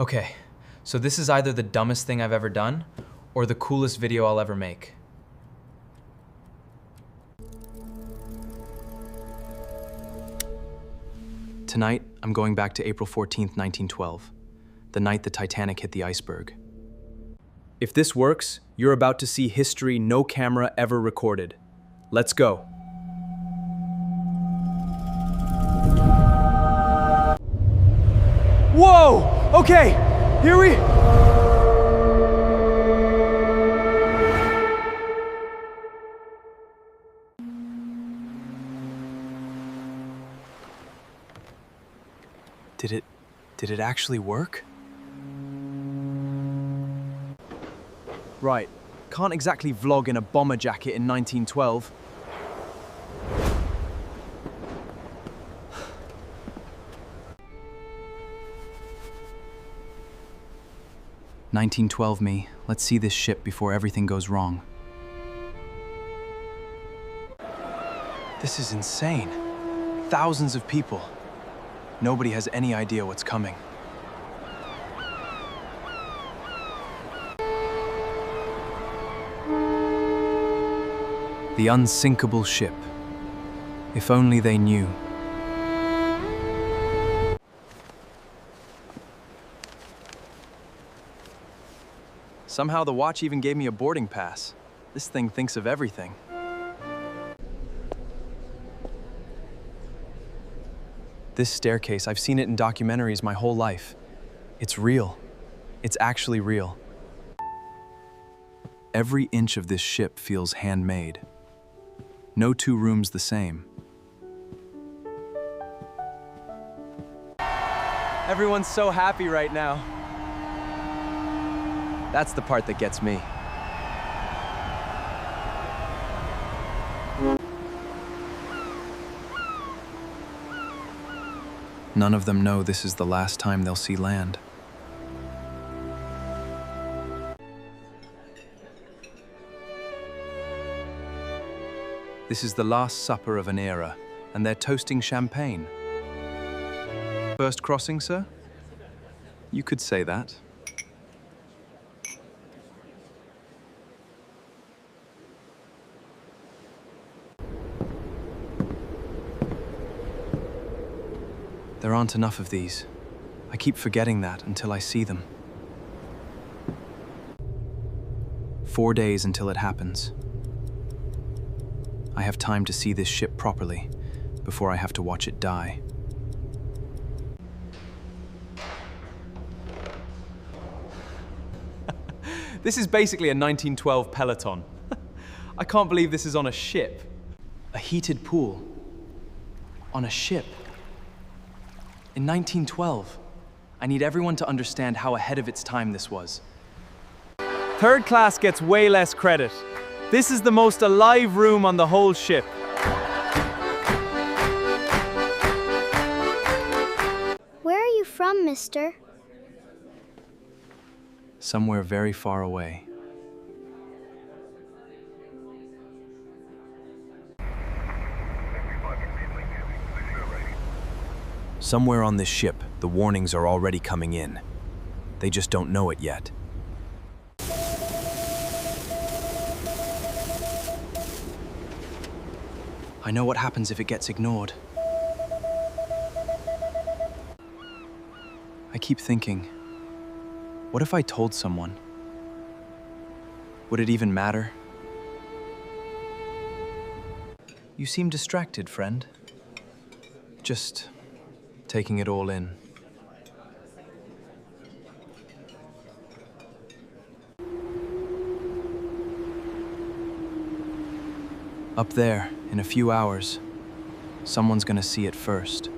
Okay, so this is either the dumbest thing I've ever done or the coolest video I'll ever make. Tonight, I'm going back to April 14th, 1912, the night the Titanic hit the iceberg. If this works, you're about to see history no camera ever recorded. Let's go. Whoa! Okay, here we... Did it actually work? Right, can't exactly vlog in a bomber jacket in 1912. "1912 me, let's see this ship before everything goes wrong." This is insane. Thousands of people. Nobody has any idea what's coming. The unsinkable ship. If only they knew. Somehow the watch even gave me a boarding pass. This thing thinks of everything. This staircase, I've seen it in documentaries my whole life. It's real. It's actually real. Every inch of this ship feels handmade. No two rooms the same. Everyone's so happy right now. That's the part that gets me. None of them know this is the last time they'll see land. This is the last supper of an era, and they're toasting champagne. First crossing, sir? You could say that. There aren't enough of these. I keep forgetting that until I see them. 4 days until it happens. I have time to see this ship properly before I have to watch it die. This is basically a 1912 Peloton. I can't believe this is on a ship. A heated pool. On a ship. In 1912, I need everyone to understand how ahead of its time this was. Third class gets way less credit. This is the most alive room on the whole ship. Where are you from, mister? Somewhere very far away. Somewhere on this ship, the warnings are already coming in. They just don't know it yet. I know what happens if it gets ignored. I keep thinking, what if I told someone? Would it even matter? You seem distracted, friend. Just taking it all in. Up there, in a few hours, someone's gonna see it first.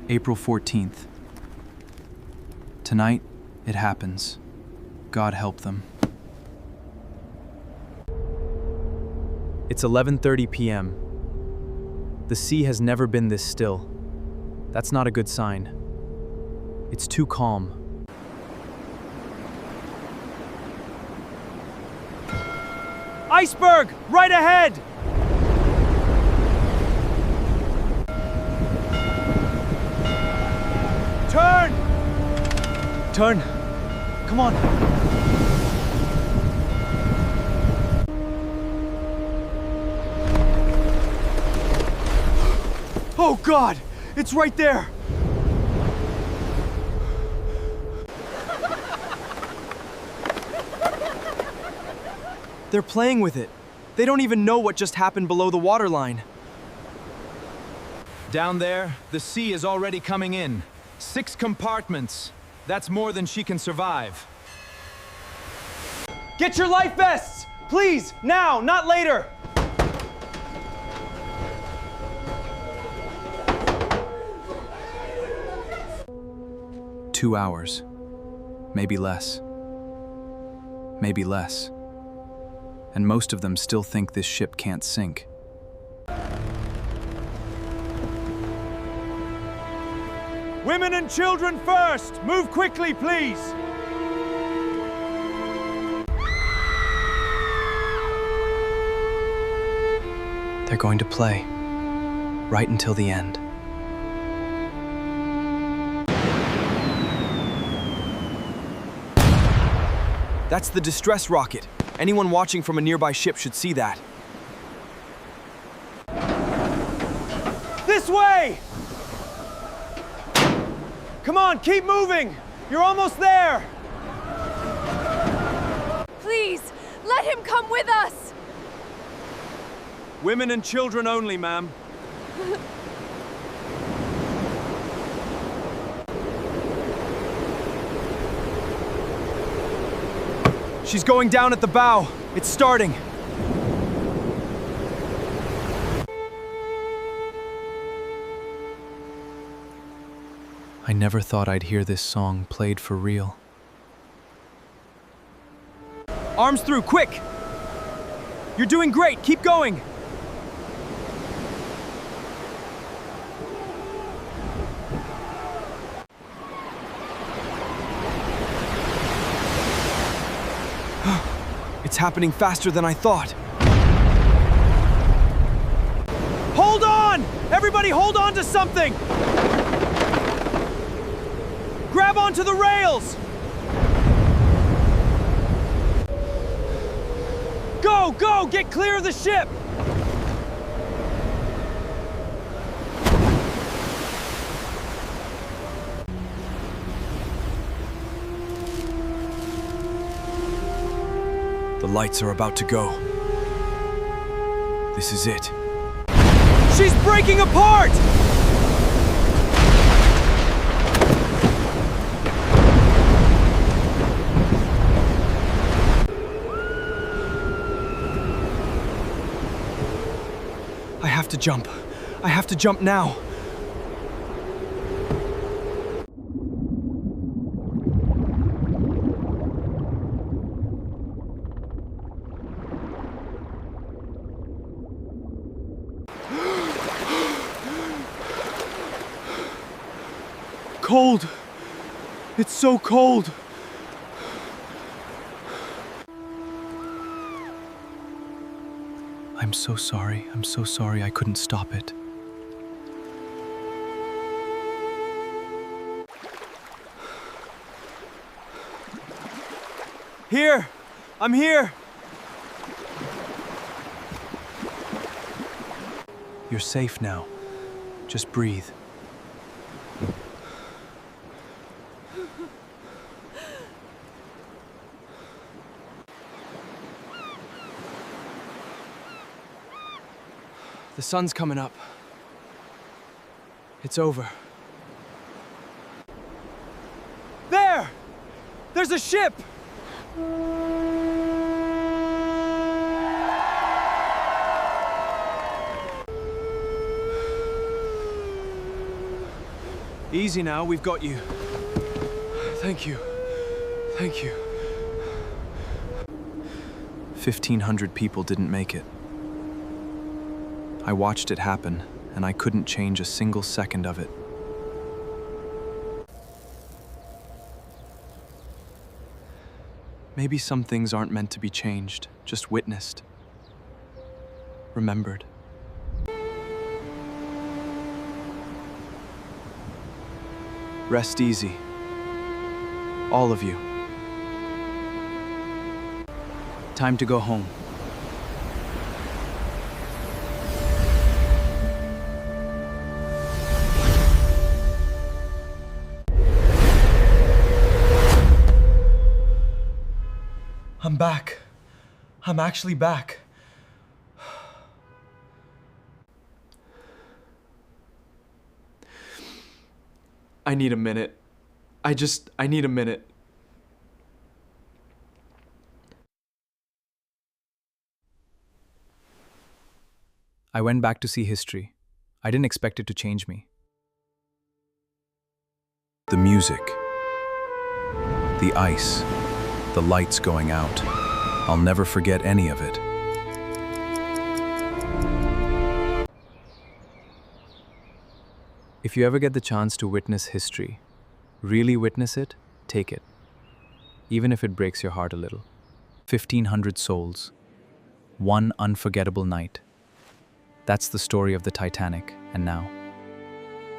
April 14th. Tonight, it happens. God help them. It's 11:30 p.m. The sea has never been this still. That's not a good sign. It's too calm. Iceberg! Right ahead! Turn. Come on. Oh God! It's right there! They're playing with it. They don't even know what just happened below the waterline. Down there, the sea is already coming in. 6 compartments. That's more than she can survive. Get your life vests! Please, now, not later! "2 hours. Maybe less. Maybe less. And most of them still think this ship can't sink. Women and children first! Move quickly, please! They're going to play, right until the end. That's the distress rocket. Anyone watching from a nearby ship should see that. This way! Come on, keep moving! You're almost there! Please, let him come with us! Women and children only, ma'am. She's going down at the bow. It's starting. I never thought I'd hear this song played for real. Arms through, quick! You're doing great, keep going! It's happening faster than I thought. Hold on! Everybody hold on to something! Grab onto the rails! Go, go! Get clear of the ship! The lights are about to go. This is it. She's breaking apart! I have to jump. I have to jump now. Cold. It's so cold. I'm so sorry. I'm so sorry I couldn't stop it. Here! I'm here! You're safe now. Just breathe. The sun's coming up. It's over. There! There's a ship! Easy now, we've got you. Thank you. Thank you. 1,500 people didn't make it. I watched it happen, and I couldn't change a single second of it. Maybe some things aren't meant to be changed, just witnessed, remembered. Rest easy. All of you. Time to go home. I'm back. I'm actually back. I need a minute. I need a minute. I went back to see history. I didn't expect it to change me. The music, the ice, the lights going out. I'll never forget any of it. If you ever get the chance to witness history, really witness it, take it. Even if it breaks your heart a little. 1,500 souls. One unforgettable night. That's the story of the Titanic, and now.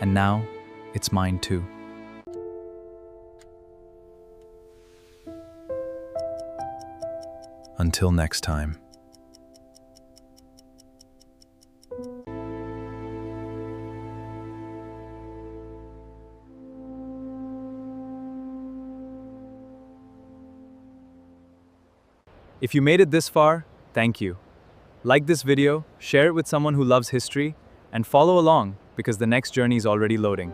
And now, it's mine too. Until next time. If you made it this far, thank you. Like this video, share it with someone who loves history, and follow along because the next journey is already loading.